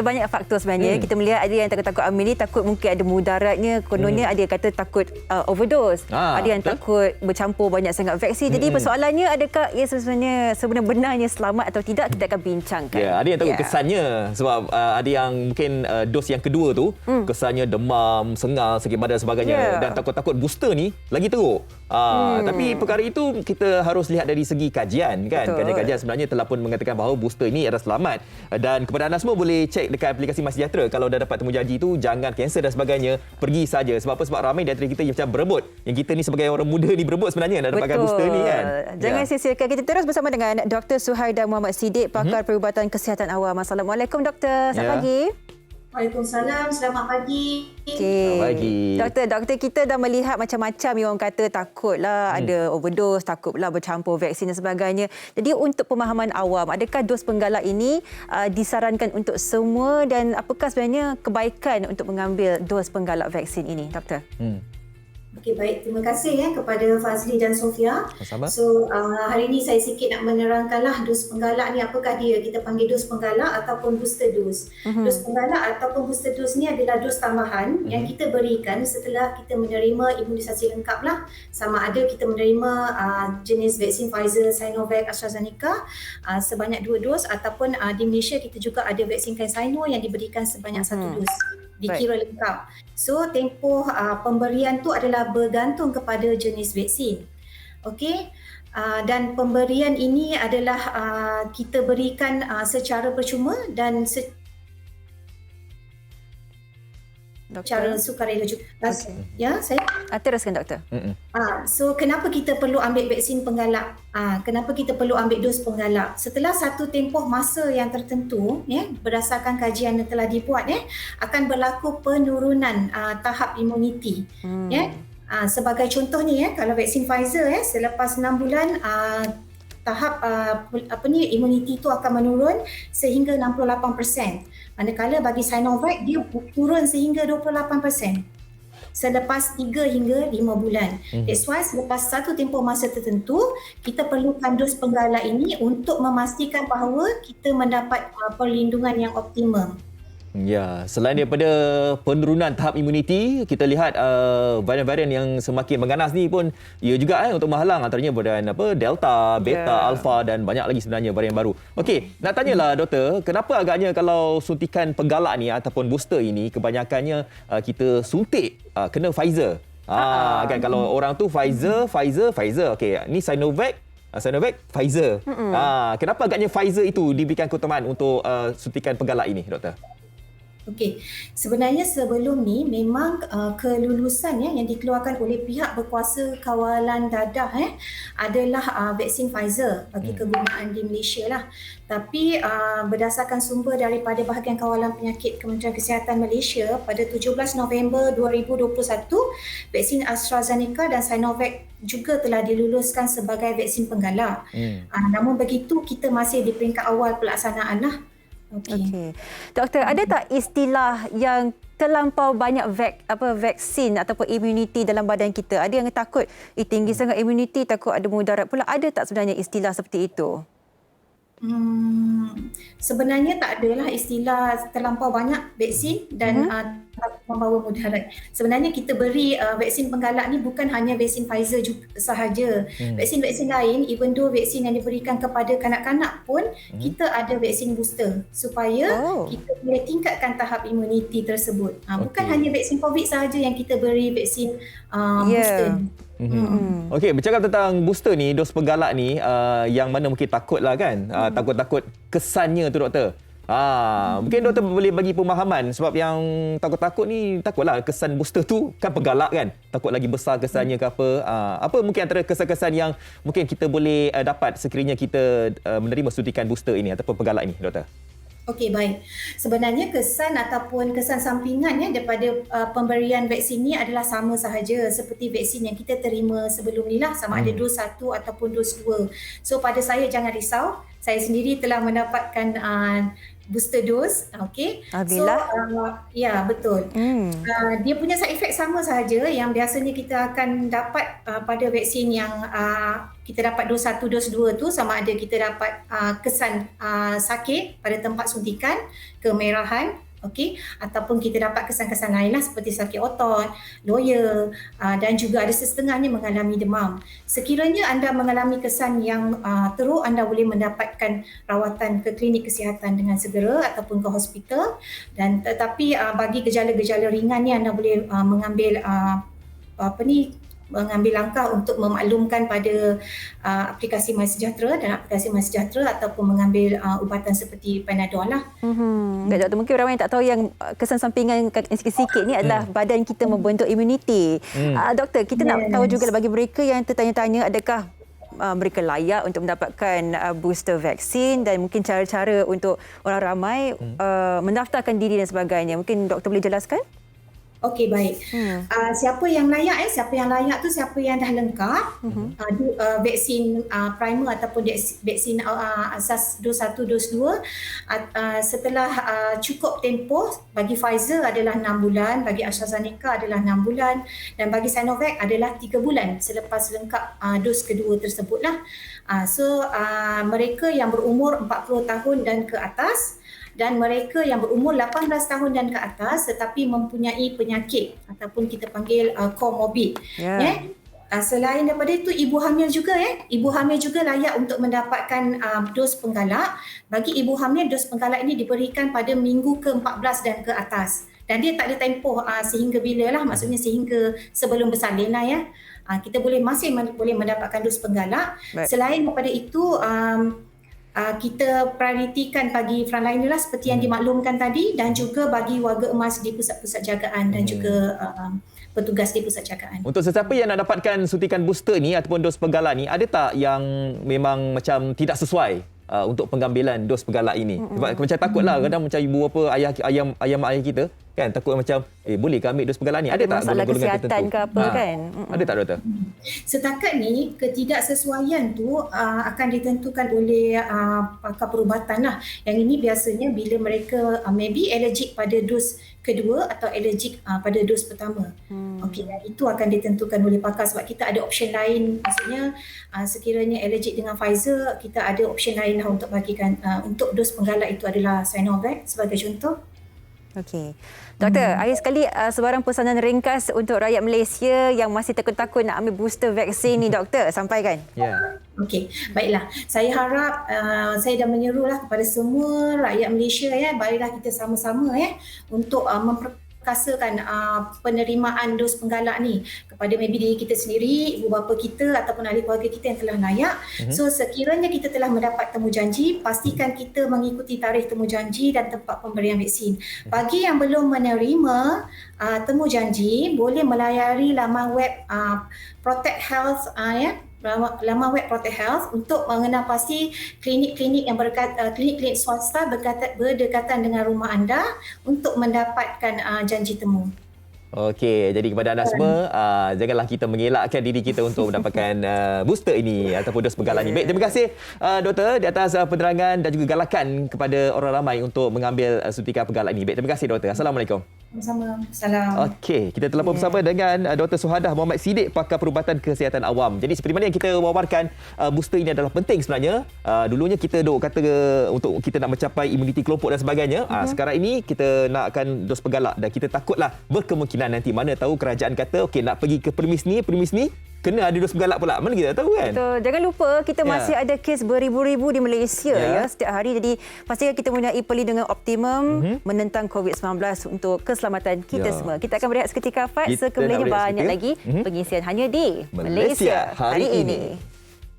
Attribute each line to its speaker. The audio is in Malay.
Speaker 1: banyak faktor sebenarnya. Kita melihat ada yang takut ambil ni, takut mungkin ada mudaratnya. Kononnya ada yang kata takut overdose. Ada yang takut bercampur banyak sangat vaksin. Jadi persoalannya, adakah ia sebenarnya selamat atau tidak, kita akan bincangkan.
Speaker 2: Ya, ada yang takut kesannya sebab ada yang mungkin dos yang kedua tu kesannya demam, sengal, sakit badan dan sebagainya, dan takut-takut booster ni lagi teruk. Tapi perkara itu kita harus lihat dari segi kajian kan. Kajian-kajian sebenarnya telah pun mengatakan bahawa booster ini adalah selamat, dan kepada anda semua boleh cek dekat aplikasi MySejahtera. Kalau dah dapat temujanji tu, jangan cancel dan sebagainya, pergi saja. Sebab apa? Sebab ramai di antara kita yang macam berebut. Yang kita ni sebagai orang muda ni berebut sebenarnya nak dapatkan booster ni kan.
Speaker 1: Jangan sia-siakan. Kita terus bersama dengan Dr. Suhaida Muhammad Siddiq, pakar perubatan kesihatan awam. Assalamualaikum Doktor. Selamat pagi.
Speaker 3: Waalaikumsalam, selamat pagi.
Speaker 1: Selamat
Speaker 2: pagi.
Speaker 1: Doktor, kita dah melihat macam-macam yang orang kata takutlah ada overdose, takutlah bercampur vaksin dan sebagainya. Jadi untuk pemahaman awam, adakah dos penggalak ini disarankan untuk semua, dan apakah sebenarnya kebaikan untuk mengambil dos penggalak vaksin ini, Doktor?
Speaker 3: Okey, baik. Terima kasih kepada Fazli dan Sofia.
Speaker 2: Sama-sama.
Speaker 3: So, hari ini saya sikit nak menerangkanlah dos penggalak ni apakah dia. Kita panggil dos penggalak ataupun booster dose. Dos penggalak ataupun booster dose ni adalah dos tambahan yang kita berikan setelah kita menerima imunisasi lengkap lah. Sama ada kita menerima jenis vaksin Pfizer, Sinovac, AstraZeneca sebanyak 2 dos, ataupun di Malaysia kita juga ada vaksin CanSino yang diberikan sebanyak 1 dos. Dikira lengkap. So, tempoh pemberian tu adalah bergantung kepada jenis vaksin. Okey. Dan pemberian ini adalah kita berikan secara percuma dan secara sukarela juga. Ya, saya
Speaker 1: teruskan Doktor.
Speaker 3: So kenapa kita perlu ambil vaksin penggalak? Kenapa kita perlu ambil dos penggalak? Setelah satu tempoh masa yang tertentu, berdasarkan kajian yang telah dibuat, akan berlaku penurunan tahap imuniti. Sebagai contohnya, kalau vaksin Pfizer, selepas 6 bulan tahap imuniti itu akan menurun sehingga 68%. Manakala bagi Sinovac dia turun sehingga 28% selepas 3 hingga 5 bulan. That's why selepas satu tempoh masa tertentu, kita perlukan dos penggalak ini untuk memastikan bahawa kita mendapat perlindungan yang optimum.
Speaker 2: Ya, selain daripada penurunan tahap imuniti, kita lihat varian-varian yang semakin mengganas ni pun ia juga untuk menghalang, antaranya varian Delta, Beta, Alpha dan banyak lagi sebenarnya varian baru. Okey, nak tanyalah Doktor, kenapa agaknya kalau suntikan penggalak ni ataupun booster ini kebanyakannya kita suntik kena Pfizer? Kan kalau orang tu Pfizer. Okey, ni Sinovac, Pfizer. Kenapa agaknya Pfizer itu diberikan keutamaan untuk suntikan penggalak ini, Doktor?
Speaker 3: Okey, sebenarnya sebelum ni memang kelulusan yang dikeluarkan oleh pihak berkuasa kawalan dadah adalah vaksin Pfizer bagi kegunaan di Malaysia lah. Tapi berdasarkan sumber daripada Bahagian Kawalan Penyakit Kementerian Kesihatan Malaysia, pada 17 November 2021, vaksin AstraZeneca dan Sinovac juga telah diluluskan sebagai vaksin penggalak. Namun begitu, kita masih di peringkat awal pelaksanaan lah.
Speaker 1: Okey. Doktor, ada tak istilah yang terlampau banyak vaksin ataupun imuniti dalam badan kita? Ada yang takut tinggi sangat imuniti, takut ada mudarat pula. Ada tak sebenarnya istilah seperti itu?
Speaker 3: Sebenarnya tak adalah istilah terlampau banyak vaksin dan membawa mudarat. Sebenarnya kita beri vaksin penggalak ni bukan hanya vaksin Pfizer sahaja. Vaksin-vaksin lain, even though vaksin yang diberikan kepada kanak-kanak pun, kita ada vaksin booster supaya kita boleh tingkatkan tahap imuniti tersebut. Bukan hanya vaksin COVID sahaja yang kita beri vaksin booster.
Speaker 2: Okey, bercakap tentang booster ni, dos penggalak ni, yang mana mungkin takutlah kan, takut-takut kesannya tu Doktor. Mungkin Doktor boleh bagi pemahaman, sebab yang takut-takut ni, takutlah kesan booster tu kan penggalak kan, takut lagi besar kesannya ke apa. Apa mungkin antara kesan-kesan yang mungkin kita boleh dapat sekiranya kita menerima suntikan booster ini ataupun penggalak ini, Doktor?
Speaker 3: Okey, baik. Sebenarnya kesan ataupun kesan sampingan daripada pemberian vaksin ni adalah sama sahaja seperti vaksin yang kita terima sebelum ni lah, sama ada dos 1 ataupun dos 2. So pada saya jangan risau. Saya sendiri telah mendapatkan booster dose. Okey.
Speaker 1: Alhamdulillah.
Speaker 3: Ya, betul. Dia punya side effect sama sahaja yang biasanya kita akan dapat pada vaksin yang kita dapat dos 1, dos 2 tu, sama ada kita dapat kesan sakit pada tempat suntikan, kemerahan, okey, ataupun kita dapat kesan-kesan lain lah seperti sakit otot, loya, dan juga ada setengahnya mengalami demam. Sekiranya anda mengalami kesan yang teruk, anda boleh mendapatkan rawatan ke klinik kesihatan dengan segera ataupun ke hospital. Dan tetapi bagi gejala-gejala ringan ni, anda boleh mengambil langkah untuk memaklumkan pada aplikasi MySejahtera dan aplikasi MySejahtera ataupun mengambil ubatan seperti Panadol lah.
Speaker 1: Doktor, mungkin ramai yang tak tahu yang kesan sampingan sikit-sikit ni adalah badan kita membentuk imuniti. Doktor, kita nak tahu juga bagi mereka yang tertanya-tanya adakah mereka layak untuk mendapatkan booster vaksin dan mungkin cara-cara untuk orang ramai mendaftarkan diri dan sebagainya. Mungkin doktor boleh jelaskan?
Speaker 3: Okey, baik. Siapa yang layak siapa yang layak tu siapa yang dah lengkap vaksin primer ataupun vaksin asas dos 1, dos 2 setelah cukup tempoh. Bagi Pfizer adalah 6 bulan, bagi AstraZeneca adalah 6 bulan dan bagi Sinovac adalah 3 bulan selepas lengkap dos kedua tersebutlah. So mereka yang berumur 40 tahun dan ke atas dan mereka yang berumur 18 tahun dan ke atas tetapi mempunyai penyakit ataupun kita panggil comorbid. Selain daripada itu, ibu hamil juga ibu hamil juga layak untuk mendapatkan dos penggalak. Bagi ibu hamil, dos penggalak ini diberikan pada minggu ke-14 dan ke atas. Dan dia tak ada tempoh sehingga bila lah, maksudnya sehingga sebelum bersalin lah kita masih boleh mendapatkan dos penggalak. Selain daripada itu, kita prioritikan bagi frontliner lah seperti yang dimaklumkan tadi dan juga bagi warga emas di pusat-pusat jagaan dan juga petugas di pusat jagaan. Untuk
Speaker 2: sesiapa yang nak dapatkan suntikan booster ni ataupun dos penggalak ni, ada tak yang memang macam tidak sesuai untuk pengambilan dos penggalak ini? Sebab macam takutlah kadang macam ibu ayam kita kan takut macam boleh ke ambil dos penggalak ni? Ada tak
Speaker 1: masalah kesihatan ke apa kan?
Speaker 2: Ada tak doktor?
Speaker 3: Setakat ni ketidaksesuaian tu akan ditentukan oleh pakar perubatan lah. Yang ini biasanya bila mereka maybe allergic pada dos kedua atau allergic pada dos pertama. Okey, itu akan ditentukan oleh pakar sebab kita ada option lain. Maksudnya sekiranya allergic dengan Pfizer, kita ada option lain lah untuk bagikan untuk dos penggalak itu adalah Sinovac sebagai contoh.
Speaker 1: Okey. Doktor, akhir sekali sebarang pesanan ringkas untuk rakyat Malaysia yang masih takut-takut nak ambil booster vaksin ni, doktor, sampaikan.
Speaker 3: Okey, baiklah. Saya harap saya dah menyerulah kepada semua rakyat Malaysia baiklah kita sama-sama untuk memperkasakan penerimaan dos penggalak ni kepada maybe diri kita sendiri, ibu bapa kita ataupun ahli keluarga kita yang telah layak. So sekiranya kita telah mendapat temujanji, pastikan kita mengikuti tarikh temujanji dan tempat pemberian vaksin. Bagi yang belum menerima temujanji, boleh melayari laman web Protect Health laman web Protect Health untuk mengenal pasti klinik-klinik yang klinik-klinik swasta berdekatan dengan rumah anda untuk mendapatkan janji temu.
Speaker 2: Okey, jadi kepada anda semua, janganlah kita mengelakkan diri kita untuk mendapatkan booster ini ataupun dos penggalak ini. Baik, terima kasih doktor di atas penerangan dan juga galakan kepada orang ramai untuk mengambil suntikan penggalak ini. Baik, terima kasih doktor. Assalamualaikum.
Speaker 3: Sama-sama. Salam.
Speaker 2: Okey, kita telah bersama dengan Dr. Suhadah Muhammad Siddiq, pakar perubatan kesihatan awam. Jadi seperti mana yang kita wawarkan, booster ini adalah penting sebenarnya. Dulunya kita duk kata untuk kita nak mencapai imuniti kelompok dan sebagainya. Sekarang ini kita nakkan dos penggalak dan kita takutlah berkemungkinan nanti mana tahu kerajaan kata okey nak pergi ke premis ni kena ada dos penggalak pula. Mana kita tak tahu kan?
Speaker 1: Betul. Jangan lupa kita masih ada kes beribu-ribu di Malaysia setiap hari. Jadi pastikan kita mempunyai perlindungan optimum menentang COVID-19 untuk keselamatan kita semua. Kita akan berehat seketika, Fad. Sekembalinya banyak lagi pengisian hanya di Malaysia hari ini.